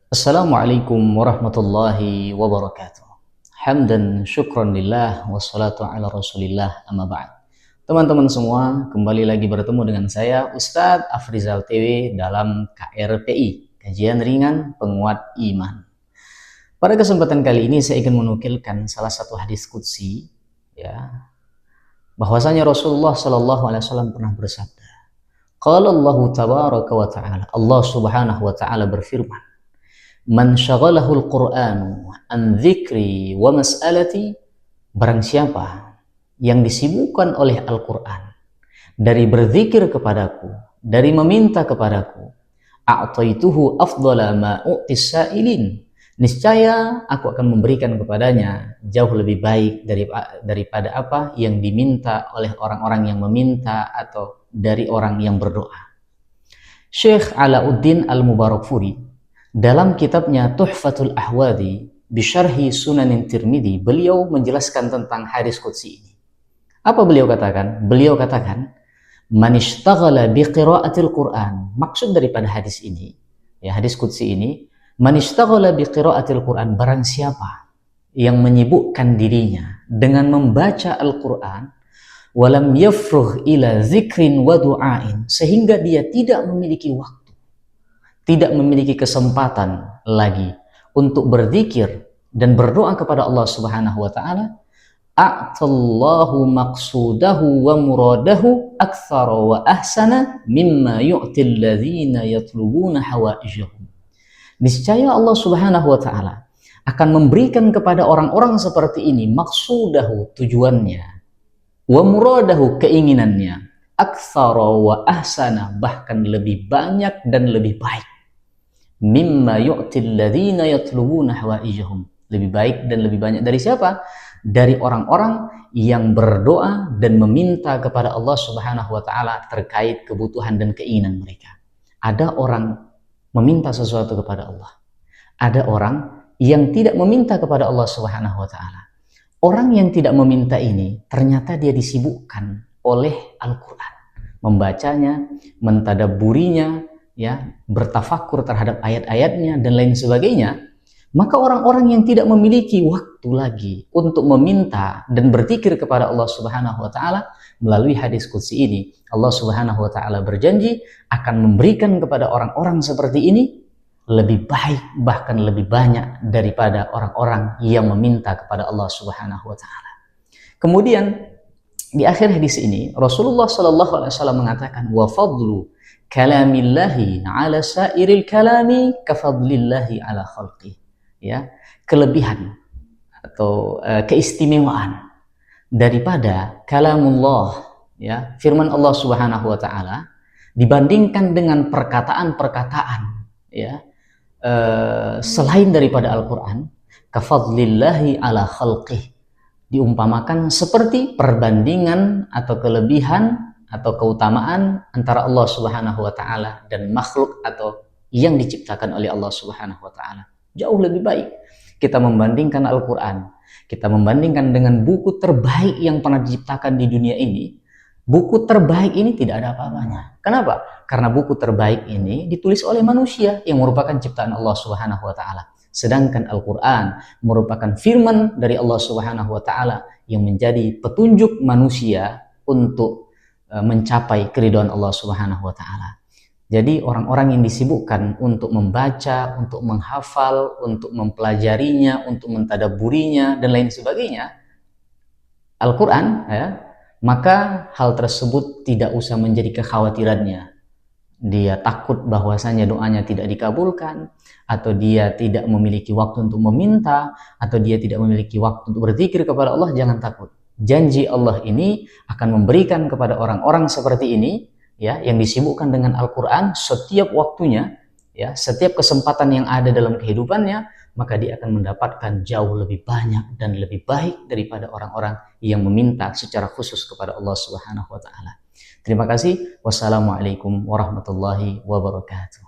Assalamualaikum warahmatullahi wabarakatuh. Hamdan syukran lillah wassalatu ala rasulillah amma ba'd. Teman-teman semua, kembali lagi bertemu dengan saya Ustadz Afrizal TW dalam KRPI, Kajian Ringan Penguat Iman. Pada kesempatan kali ini saya ingin menukilkan salah satu hadis qudsi, ya, bahwasanya Rasulullah Shallallahu Alaihi Wasallam pernah bersabda, qala Allah tabaraka wa ta'ala, Allah Subhanahu wa ta'ala berfirman, man syaghalahul Qur'anu an dzikri wa mas'alati, barang siapa yang disibukkan oleh Al-Qur'an dari berzikir kepadaku, dari meminta kepadaku, a'taituhu afdhala ma u'tis sa'ilin, niscaya aku akan memberikan kepadanya jauh lebih baik daripada apa yang diminta oleh orang-orang yang meminta atau dari orang yang berdoa. Syekh Alauddin Al-Mubarakfuri dalam kitabnya Tuhfatul Ahwadi Bisyarhi Sunanin Tirmidzi, beliau menjelaskan tentang hadis qudsi ini. Apa beliau katakan? Beliau katakan, man ishtaghala biqiraatil Qur'an. Maksud daripada hadis ini, ya, hadis qudsi ini, man ishtaghala biqiraatil Qur'an, barang siapa yang menyibukkan dirinya dengan membaca Al-Qur'an, walam yafruh ila zikrin wa du'ain, sehingga dia tidak memiliki waktu, tidak memiliki kesempatan lagi untuk berzikir dan berdoa kepada Allah Subhanahu wa taala, a'tallahu maqsudahu wa muradahu aktsara wa ahsana mimma yu'til ladzina yatlubuna hawaijahum. Niscaya Allah Subhanahu wa taala akan memberikan kepada orang-orang seperti ini maqsudahu, tujuannya, wa muradahu, keinginannya, aktsara wa ahsana, bahkan lebih banyak dan lebih baik, mimma yu'til ladzina yatlubuna hawaijahum, lebih baik dan lebih banyak dari siapa? Dari orang-orang yang berdoa dan meminta kepada Allah Subhanahu wa taala terkait kebutuhan dan keinginan mereka. Ada orang meminta sesuatu kepada Allah, ada orang yang tidak meminta kepada Allah Subhanahu wa taala. Orang yang tidak meminta ini ternyata dia disibukkan oleh Al-Qur'an, membacanya, mentadabburinya, ya, bertafakur terhadap ayat-ayatnya dan lain sebagainya. Maka orang-orang yang tidak memiliki waktu lagi untuk meminta dan berzikir kepada Allah Subhanahu wa taala, melalui hadis qudsi ini Allah Subhanahu wa taala berjanji akan memberikan kepada orang-orang seperti ini lebih baik, bahkan lebih banyak daripada orang-orang yang meminta kepada Allah Subhanahu wa taala. Kemudian di akhir hadis ini Rasulullah Shallallahu Alaihi Wasallam mengatakan, wa fadlu kalamillahi ala sairil kalami kafadlillahi ala khalqi, ya, kelebihan atau keistimewaan daripada kalamullah, ya, firman Allah Subhanahu wa taala, dibandingkan dengan perkataan-perkataan, ya, selain daripada Al-Qur'an, kafadlillahi ala khalqih, diumpamakan seperti perbandingan atau kelebihan atau keutamaan antara Allah Subhanahu wa taala dan makhluk atau yang diciptakan oleh Allah Subhanahu wa taala. Jauh lebih baik kita membandingkan Al-Qur'an, kita membandingkan dengan buku terbaik yang pernah diciptakan di dunia ini. Buku terbaik ini tidak ada apa-apanya. Kenapa? Karena buku terbaik ini ditulis oleh manusia yang merupakan ciptaan Allah Subhanahu wa taala. Sedangkan Al-Qur'an merupakan firman dari Allah Subhanahu wa taala yang menjadi petunjuk manusia untuk mencapai keridhaan Allah Subhanahu wa taala. Jadi orang-orang yang disibukkan untuk membaca, untuk menghafal, untuk mempelajarinya, untuk mentadabburinya dan lain sebagainya Al-Qur'an, ya, maka hal tersebut tidak usah menjadi kekhawatirannya. Dia takut bahwasanya doanya tidak dikabulkan, atau dia tidak memiliki waktu untuk meminta, atau dia tidak memiliki waktu untuk berzikir kepada Allah. Jangan takut. Janji Allah ini akan memberikan kepada orang-orang seperti ini, ya, yang disibukkan dengan Al-Qur'an setiap waktunya, ya, setiap kesempatan yang ada dalam kehidupannya, maka dia akan mendapatkan jauh lebih banyak dan lebih baik daripada orang-orang yang meminta secara khusus kepada Allah Subhanahu wa taala. Terima kasih. Wassalamualaikum warahmatullahi wabarakatuh.